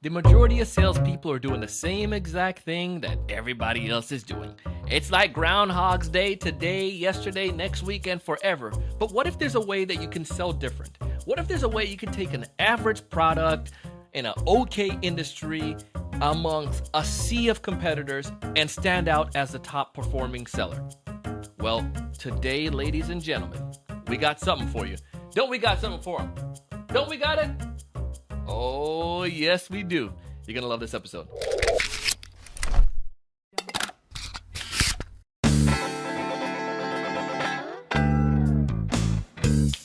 The majority of salespeople are doing the same exact thing that everybody else is doing. It's like Groundhog's Day, today, yesterday, next week, and forever. But what if there's a way that you can sell different? What if there's a way you can take an average product in an okay industry amongst a sea of competitors and stand out as the top performing seller? Well, today, ladies and gentlemen, we got something for you. Don't we got something for them? Don't we got it? Oh, yes, we do. You're going to love this episode.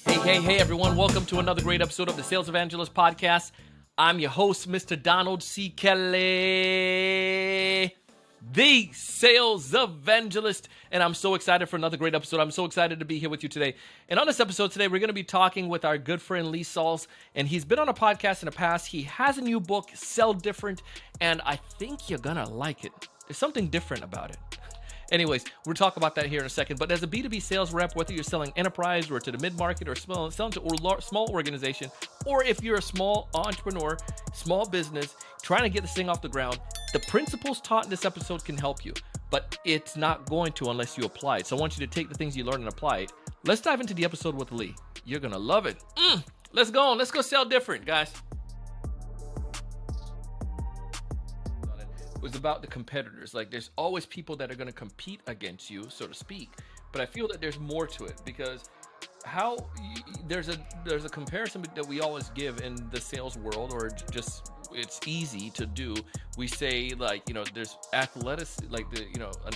Hey, everyone. Welcome to another great episode of the Sales Evangelist podcast. I'm your host, Mr. Donald C. Kelly, the Sales Evangelist, and I'm so excited for another great episode. I'm so excited to be here with you today. And on this episode today, we're going to be talking with our good friend Lee Salz, and he's been on a podcast in the past. He has a new book, Sell Different, and I think you're going to like it. There's something different about it. Anyways, we'll talk about that here in a second. But as a B2B sales rep, whether you're selling enterprise or to the mid-market or selling to a small organization, or if you're a small entrepreneur, small business, trying to get this thing off the ground, the principles taught in this episode can help you. But it's not going to unless you apply it. So I want you to take the things you learned and apply it. Let's dive into the episode with Lee. You're going to love it. Let's go on. Let's go sell different, guys. Was about the competitors. Like, there's always people that are going to compete against you, so to speak. But I feel that there's more to it, because there's a comparison that we always give in the sales world, or just it's easy to do. We say, like, there's an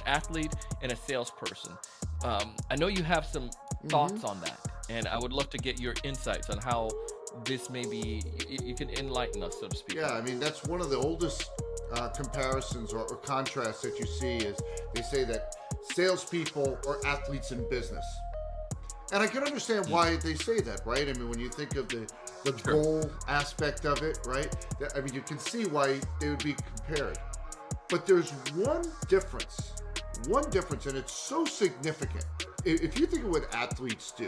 athlete and a salesperson. I know you have some thoughts on that, and I would love to get your insights on how this maybe you can enlighten us, so to speak. Yeah, I mean, that's one of the oldest comparisons or contrasts that you see. Is they say that salespeople are athletes in business, and I can understand why they say that, right? I mean, when you think of the goal aspect of it, right? I mean, you can see why they would be compared. But there's one difference, and it's so significant. If you think of what athletes do,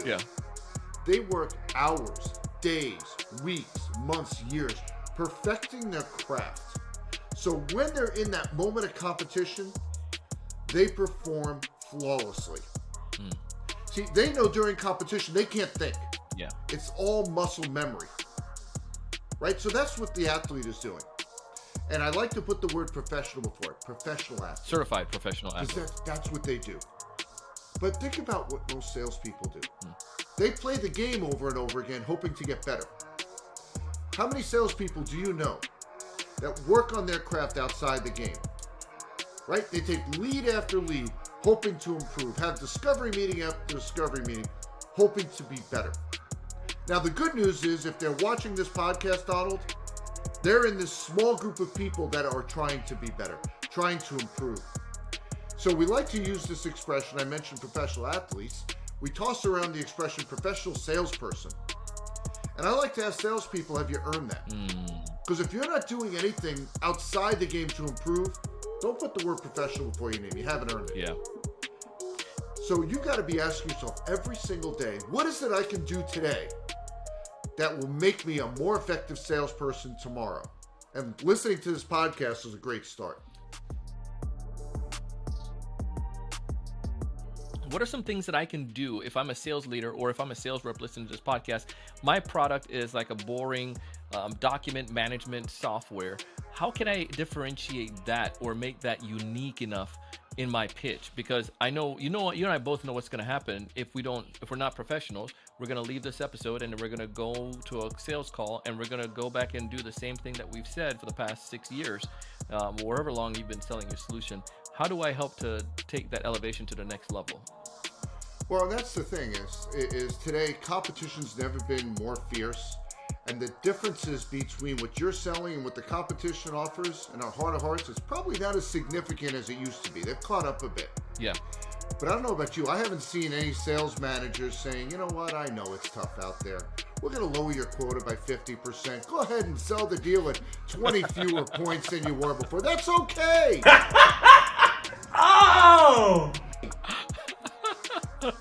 they work hours, days, weeks, months, years, perfecting their craft. So when they're in that moment of competition, they perform flawlessly. See, they know during competition, they can't think. Yeah. It's all muscle memory, right? So that's what the athlete is doing. And I like to put the word professional before it, professional athlete. Certified professional athlete. Because that's what they do. But think about what most salespeople do. They play the game over and over again, hoping to get better. How many salespeople do you know that work on their craft outside the game, right? They take lead after lead, hoping to improve, have discovery meeting after discovery meeting, hoping to be better. Now, the good news is, if they're watching this podcast, Donald, they're in this small group of people that are trying to be better, trying to improve. So we like to use this expression. I mentioned professional athletes. We toss around the expression professional salesperson. And I like to ask salespeople, have you earned that? Because if you're not doing anything outside the game to improve, don't put the word professional before your name. You haven't earned it. Yeah. So you got to be asking yourself every single day, what is it I can do today that will make me a more effective salesperson tomorrow? And listening to this podcast is a great start. What are some things that I can do if I'm a sales leader or if I'm a sales rep listening to this podcast? My product is like a boring document management software. How can I differentiate that or make that unique enough in my pitch? Because I know, you and I both know what's going to happen if we're not professionals. We're going to leave this episode and we're going to go to a sales call and we're going to go back and do the same thing that we've said for the past 6 years, or however long you've been selling your solution. How do I help to take that elevation to the next level? Well, that's the thing is today competition's never been more fierce, and the differences between what you're selling and what the competition offers in our heart of hearts is probably not as significant as it used to be. They've caught up a bit. Yeah. But I don't know about you. I haven't seen any sales managers saying, you know what, I know it's tough out there. We're going to lower your quota by 50%. Go ahead and sell the deal at 20 fewer points than you were before. That's okay. Oh!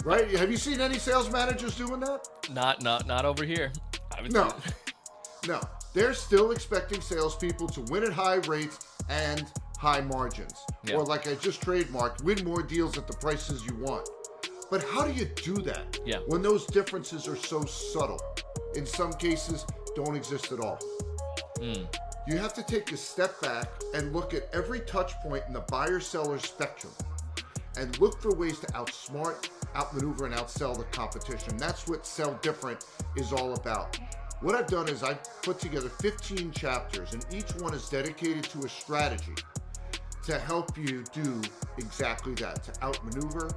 Right? Have you seen any sales managers doing that? Not over here. No. They're still expecting salespeople to win at high rates and high margins. Yeah. Or like I just trademarked, win more deals at the prices you want. But how do you do that when those differences are so subtle? In some cases, don't exist at all. You have to take a step back and look at every touch point in the buyer-seller spectrum and look for ways to outsmart, outmaneuver, and outsell the competition. That's what Sell Different is all about. What I've done is I've put together 15 chapters, and each one is dedicated to a strategy to help you do exactly that, to outsmart,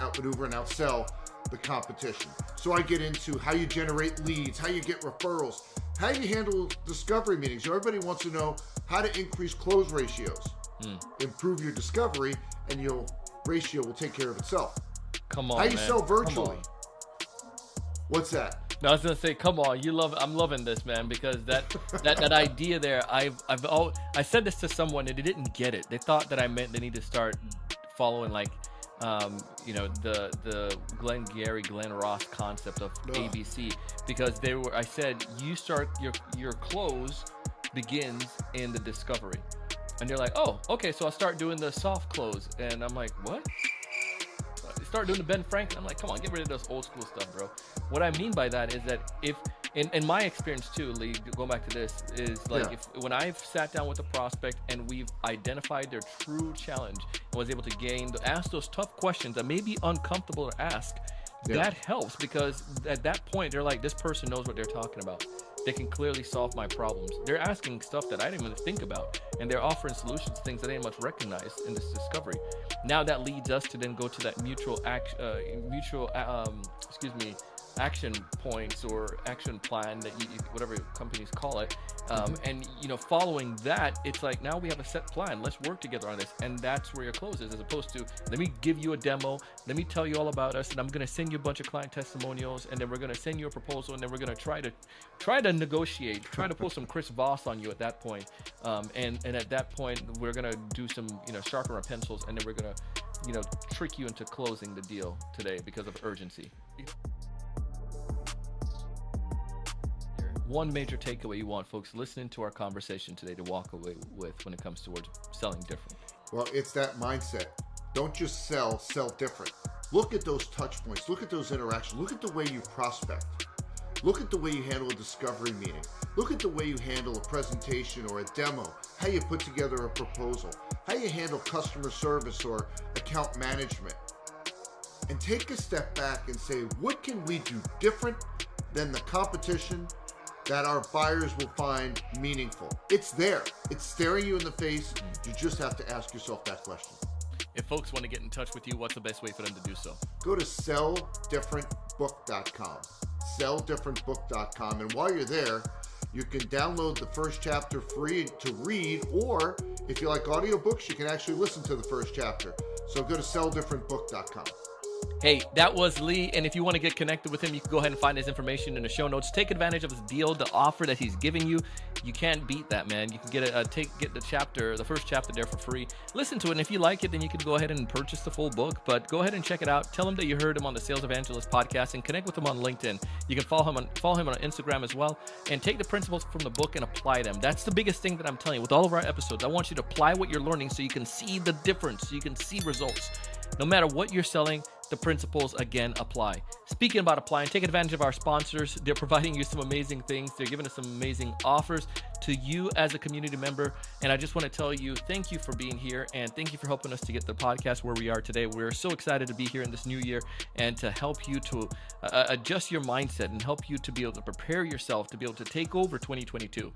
outmaneuver, and outsell the competition. So I get into how you generate leads, how you get referrals, how you handle discovery meetings. Everybody wants to know how to increase close ratios. Improve your discovery, and your ratio will take care of itself. Come on, how you man. sell virtually. What's that? No, I was gonna say, come on, I'm loving this, man, because that idea there, I said this to someone and they didn't get it. They thought that I meant they need to start following like, the Glenn Ross concept of ABC, because I said you start your close begins in the discovery, and they're like, oh, okay, so I'll start doing the soft close, and I'm like, what? Start doing the Ben Franklin. I'm like, come on, get rid of those old school stuff, bro. What I mean by that is that if, in my experience too, Lee, going back to this, is like when I've sat down with a prospect and we've identified their true challenge and was able to ask those tough questions that may be uncomfortable to ask, that helps, because at that point they're like, this person knows what they're talking about. They can clearly solve my problems. They're asking stuff that I didn't even think about, and they're offering solutions to things that I didn't much recognize in this discovery. Now that leads us to then go to that action points or action plan that you whatever companies call it, and following that, it's like now we have a set plan. Let's work together on this, and that's where your close is, as opposed to let me give you a demo, let me tell you all about us, and I'm going to send you a bunch of client testimonials, and then we're going to send you a proposal, and then we're going to try to negotiate, try to pull some Chris Voss on you at that point, and at that point we're going to do some sharpen our pencils, and then we're going to trick you into closing the deal today because of urgency. One major takeaway you want folks listening to our conversation today to walk away with when it comes towards selling different? Well, it's that mindset. Don't just sell different. Look at those touch points. Look at those interactions. Look at the way you prospect. Look at the way you handle a discovery meeting. Look at the way you handle a presentation or a demo, how you put together a proposal, how you handle customer service or account management. And take a step back and say, what can we do different than the competition that our buyers will find meaningful? It's there. It's staring you in the face. You just have to ask yourself that question. If folks want to get in touch with you, what's the best way for them to do so? Go to selldifferentbook.com. Selldifferentbook.com. And while you're there, you can download the first chapter free to read, or if you like audiobooks, you can actually listen to the first chapter. So go to selldifferentbook.com. Hey, that was Lee, and if you want to get connected with him, you can go ahead and find his information in the show notes. Take advantage of his deal, the offer that he's giving you. You can't beat that, man. You can get the first chapter there for free. Listen to it, and if you like it, then you can go ahead and purchase the full book. But go ahead and check it out. Tell him that you heard him on the Sales Evangelist podcast, and connect with him on LinkedIn. You can follow him on Instagram as well, and take the principles from the book and apply them. That's the biggest thing that I'm telling you with all of our episodes. I want you to apply what you're learning so you can see the difference, so you can see results. No matter what you're selling, the principles again apply. Speaking about applying, take advantage of our sponsors. They're providing you some amazing things. They're giving us some amazing offers to you as a community member. And I just want to tell you, thank you for being here, and thank you for helping us to get the podcast where we are today. We're so excited to be here in this new year and to help you to adjust your mindset and help you to be able to prepare yourself to be able to take over 2022.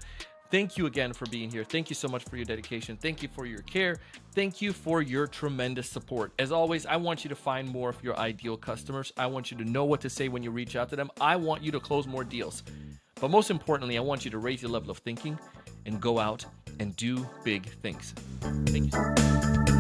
Thank you again for being here. Thank you so much for your dedication. Thank you for your care. Thank you for your tremendous support. As always, I want you to find more of your ideal customers. I want you to know what to say when you reach out to them. I want you to close more deals. But most importantly, I want you to raise your level of thinking and go out and do big things. Thank you.